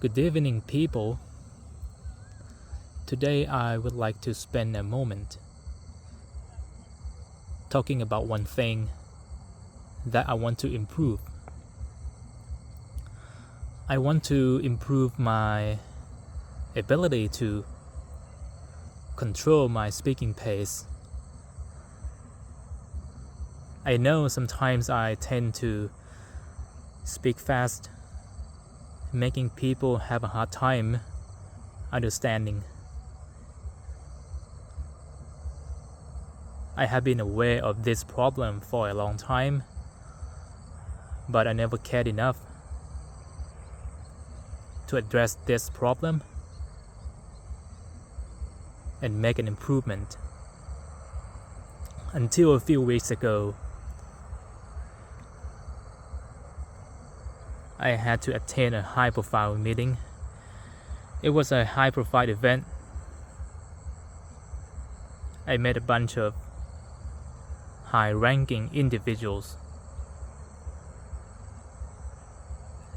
Good evening, people. Today I would like to spend a moment talking about one thing that I want to improve. I want to improve my ability to control my speaking pace. I know sometimes I tend to speak fast, making people have a hard time understanding. I have been aware of this problem for a long time, but I never cared enough to address this problem and make an improvement. Until a few weeks ago, I had to attend a high-profile meeting. It was a high-profile event. I met a bunch of high-ranking individuals.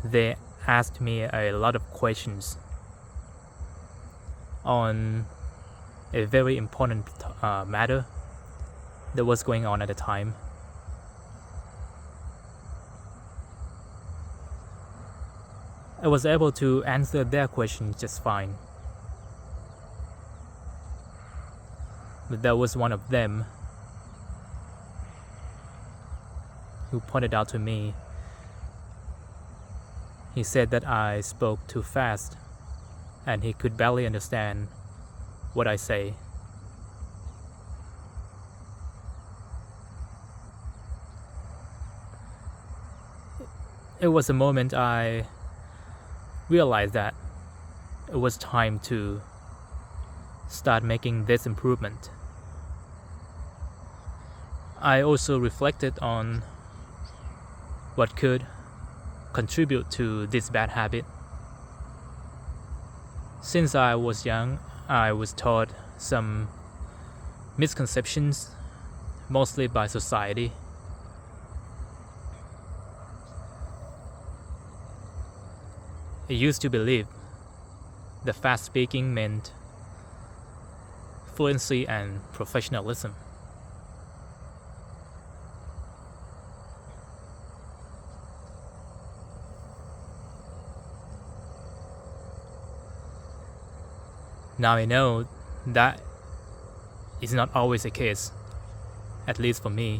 They asked me a lot of questions on a very important matter that was going on at the time. I was able to answer their questions just fine. But there was one of them who pointed out to me. He said that I spoke too fast and he could barely understand what I say. It was a moment I realized that it was time to start making this improvement. I also reflected on what could contribute to this bad habit. Since I was young, I was taught some misconceptions, mostly by society. I used to believe that fast speaking meant fluency and professionalism. Now I know that is not always the case, at least for me.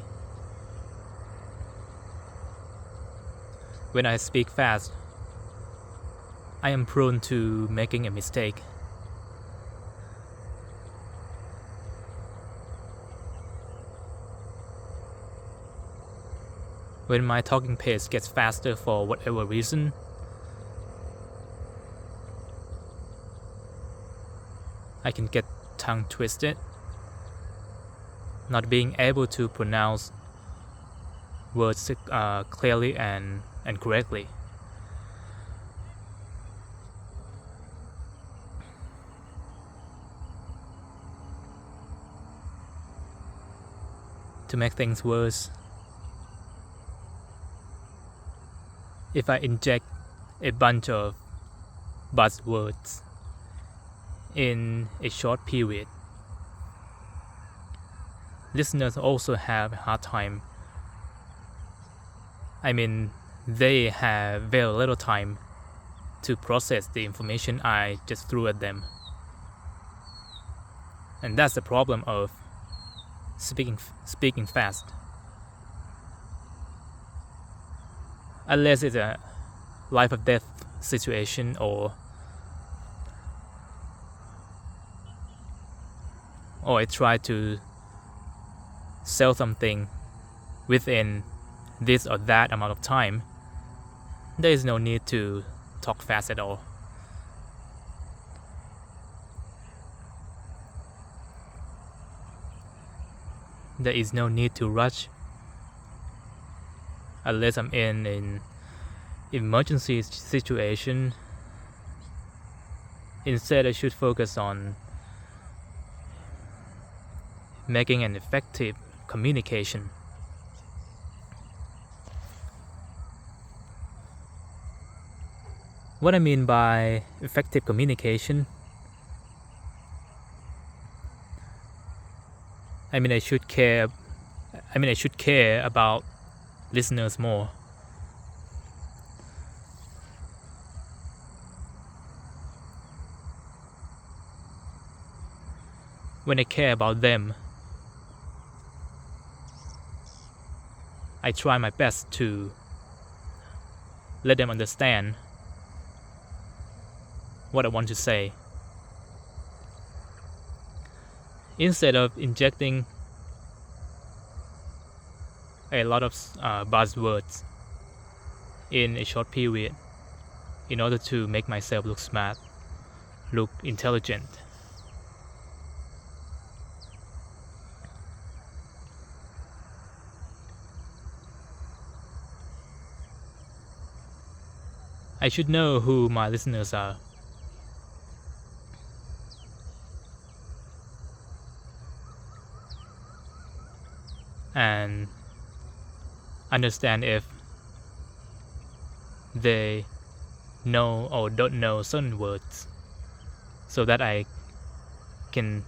When I speak fast, I am prone to making a mistake. When my talking pace gets faster for whatever reason, I can get tongue twisted, not being able to pronounce words clearly and correctly. To make things worse, if I inject a bunch of buzzwords in a short period, listeners also have a hard time. They have very little time to process the information I just threw at them. And that's the problem of speaking fast. Unless it's a life or death situation or I try to sell something within this or that amount of time, there is no need to talk fast at all. There is no need to rush unless I'm in an emergency situation. Instead, I should focus on making an effective communication. What I mean by effective communication, I should care about listeners more. When I care about them, I try my best to let them understand what I want to say, instead of injecting a lot of buzzwords in a short period in order to make myself look smart, look intelligent. I should know who my listeners are. And understand if they know or don't know certain words, so that I can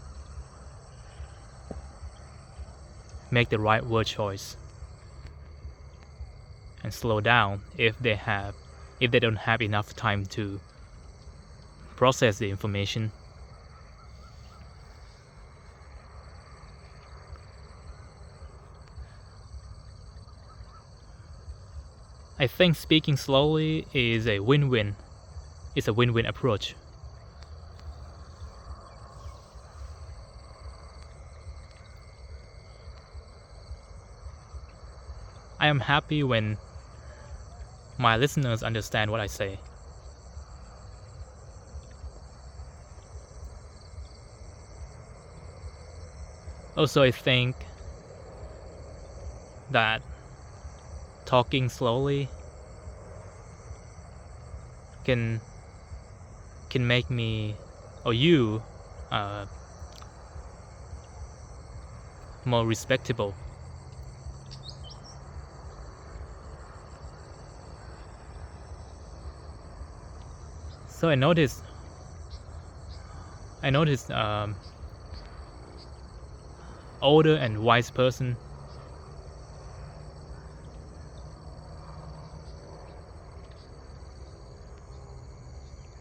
make the right word choice and slow down if they don't have enough time to process the information. I think speaking slowly is a win-win. It's a win-win approach. I am happy when my listeners understand what I say. Also, I think that talking slowly can make me or you more respectable. So I noticed older and wise person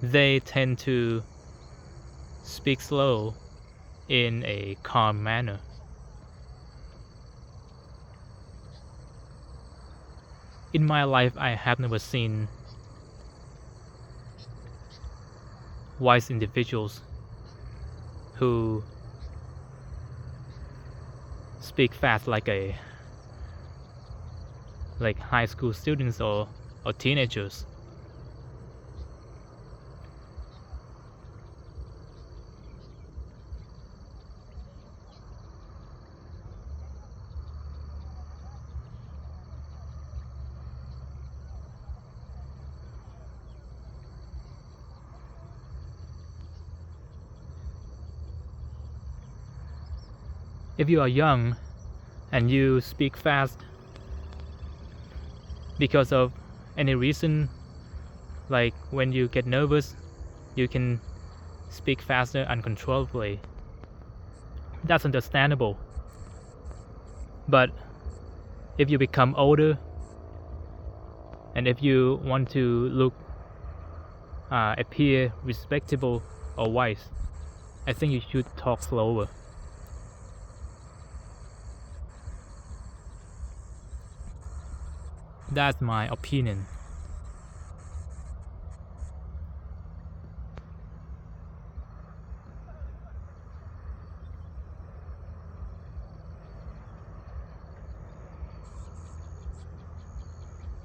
they tend to speak slow in a calm manner. In my life, I have never seen wise individuals who speak fast like high school students or teenagers. If you are young and you speak fast because of any reason, like when you get nervous, you can speak faster uncontrollably. That's understandable. But if you become older and if you want to appear respectable or wise, I think you should talk slower. That's my opinion.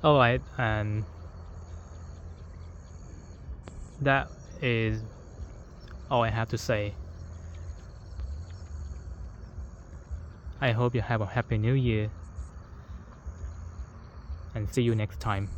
Alright, and that is all I have to say. I hope you have a happy new year and see you next time.